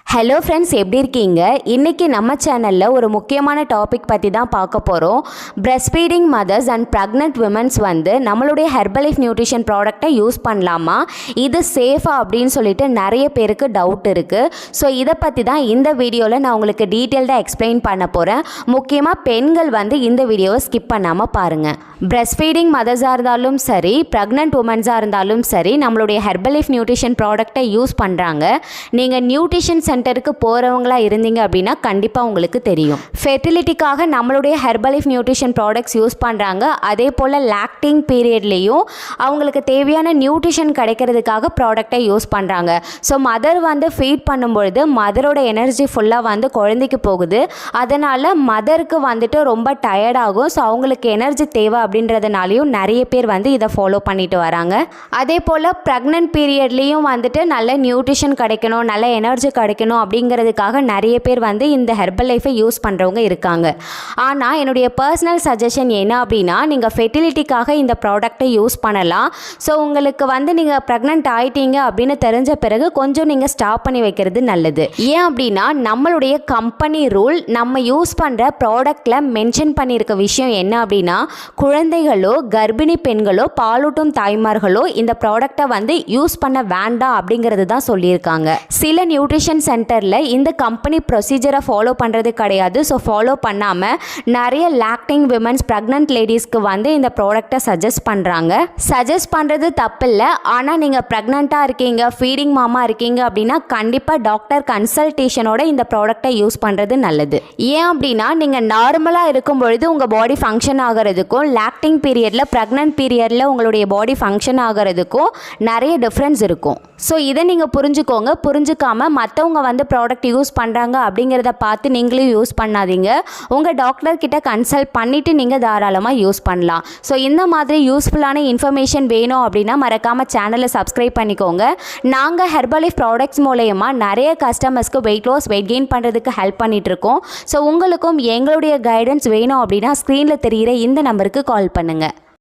Hello friends, எப்படி இருக்கீங்க? இன்றைக்கி நம்ம சேனலில் ஒரு முக்கியமான டாபிக் பற்றி தான் பார்க்க போகிறோம். breastfeeding mothers and pregnant women's நம்மளுடைய ஹெர்பலைஃப் நியூட்ரிஷன் ப்ராடக்டை யூஸ் பண்ணலாமா, இது சேஃபா அப்படின்னு சொல்லிட்டு நிறைய பேருக்கு டவுட் இருக்குது. ஸோ இதை பற்றி தான் இந்த வீடியோவில் நான் உங்களுக்கு டீட்டெயில்டாக எக்ஸ்பிளைன் பண்ண போகிறேன். முக்கியமாக பெண்கள் இந்த வீடியோவை ஸ்கிப் பண்ணாமல் பாருங்கள். breastfeeding மதர்ஸாக இருந்தாலும் சரி, ப்ரெக்னென்ட் உமன்ஸாக இருந்தாலும் சரி, நம்மளுடைய ஹெர்பலைஃப் நியூட்ரிஷன் ப்ராடக்டை யூஸ் பண்ணுறாங்க. நீங்கள் நியூட்ரிஷன் சென்டருக்கு போகிறவங்களா இருந்தீங்க அப்படின்னா கண்டிப்பாக உங்களுக்கு தெரியும். ஃபெர்டிலிட்டிக்காக நம்மளுடைய ஹெர்பலைஃப் நியூட்ரிஷன் ப்ராடக்ட்ஸ் யூஸ் பண்ணுறாங்க. அதே போல் லாக்டிங் பீரியட்லேயும் அவங்களுக்கு தேவையான நியூட்ரிஷன் கிடைக்கிறதுக்காக ப்ராடக்டை யூஸ் பண்ணுறாங்க. ஸோ மதர் ஃபீட் பண்ணும்பொழுது மதரோட எனர்ஜி ஃபுல்லாக குழந்தைக்கு போகுது. அதனால் மதருக்கு ரொம்ப டயர்டாகும். ஸோ அவங்களுக்கு எனர்ஜி தேவை அப்படின்றதுனாலையும் நிறைய பேர் இதை ஃபாலோ பண்ணிட்டு வராங்க. அதே போல் ப்ரெக்னென்ட் பீரியட்லேயும் நல்ல நியூட்ரிஷன் கிடைக்கணும், நல்ல எனர்ஜி கிடைக்கணும் அப்படிங்கிறதுக்காக நிறைய பேர் இந்த ஹெர்பலைஃபை யூஸ் பண்ணுறவங்க இருக்காங்க. ஆனால் என்னுடைய பர்சனல் சஜஷன் என்ன அப்படின்னா, நீங்கள் ஃபெர்டிலிட்டிக்காக இந்த ப்ராடக்டை யூஸ் பண்ணலாம். ஸோ உங்களுக்கு நீங்கள் ப்ரெக்னென்ட் ஆகிட்டீங்க அப்படின்னு தெரிஞ்ச பிறகு கொஞ்சம் நீங்கள் ஸ்டாப் பண்ணி வைக்கிறது நல்லது. ஏன் அப்படின்னா, நம்மளுடைய கம்பெனி ரூல் நம்ம யூஸ் பண்ணுற ப்ராடக்டில் மென்ஷன் பண்ணியிருக்க விஷயம் என்ன அப்படின்னா, குழந்தைகளோ கர்ப்பிணி பெண்களோ பாலூட்டும் தாய்மார்களோ இந்த ப்ராடக்டை யூஸ் பண்ண வேண்டாம் அப்படிங்கிறது தான் சொல்லியிருக்காங்க. சில நியூட்ரிஷன் சென்டரில் இந்த கம்பெனி ப்ரொசீஜரை ஃபாலோ பண்ணுறது கிடையாது. ஸோ ஃபாலோ பண்ணாமல் நிறைய லாக்டிங் விமன்ஸ் ப்ரெக்னென்ட் லேடிஸ்க்கு இந்த ப்ராடக்டை சஜஸ்ட் பண்ணுறாங்க. சஜஸ்ட் பண்ணுறது தப்பில்லை. ஆனால் நீங்கள் ப்ரெக்னெண்ட்டாக இருக்கீங்க, ஃபீடிங் மாமா இருக்கீங்க அப்படின்னா கண்டிப்பாக டாக்டர் கன்சல்டேஷனோட இந்த ப்ராடக்டை யூஸ் பண்ணுறது நல்லது. ஏன் அப்படின்னா, நீங்கள் நார்மலாக இருக்கும் பொழுது உங்கள் பாடி ஃபங்க்ஷன் ஆகிறதுக்கும் லாக்டிங் பீரியடில் ப்ரெக்னென்ட் பீரியடில் உங்களுடைய பாடி ஃபங்க்ஷன் ஆகிறதுக்கும் நிறைய டிஃப்ரென்ஸ் இருக்கும். ஸோ இதை நீங்கள் புரிஞ்சுக்கோங்க. புரிஞ்சுக்காமல் மற்றவங்க ப்ராடக்ட் யூஸ் பண்ணுறாங்க அப்படிங்கிறத பார்த்து நீங்களும் யூஸ் பண்ணாதீங்க. உங்கள் டாக்டர் கிட்ட கன்சல்ட் பண்ணிவிட்டு நீங்கள் தாராளமாக யூஸ் பண்ணலாம். ஸோ இந்த மாதிரி யூஸ்ஃபுல்லான இன்ஃபர்மேஷன் வேணும் அப்படின்னா மறக்காமல் சேனலை சப்ஸ்கிரைப் பண்ணிக்கோங்க. நாங்கள் ஹெர்பலைஃப் ப்ராடக்ட்ஸ் மூலயமா நிறைய கஸ்டமர்ஸ்க்கு வெயிட் லாஸ், வெயிட் கெயின் பண்ணுறதுக்கு ஹெல்ப் பண்ணிகிட்ருக்கோம். ஸோ உங்களுக்கும் எங்களுடைய கைடன்ஸ் வேணும் அப்படின்னா ஸ்க்ரீனில் தெரிகிற இந்த நம்பருக்கு கால் பண்ணுங்கள்.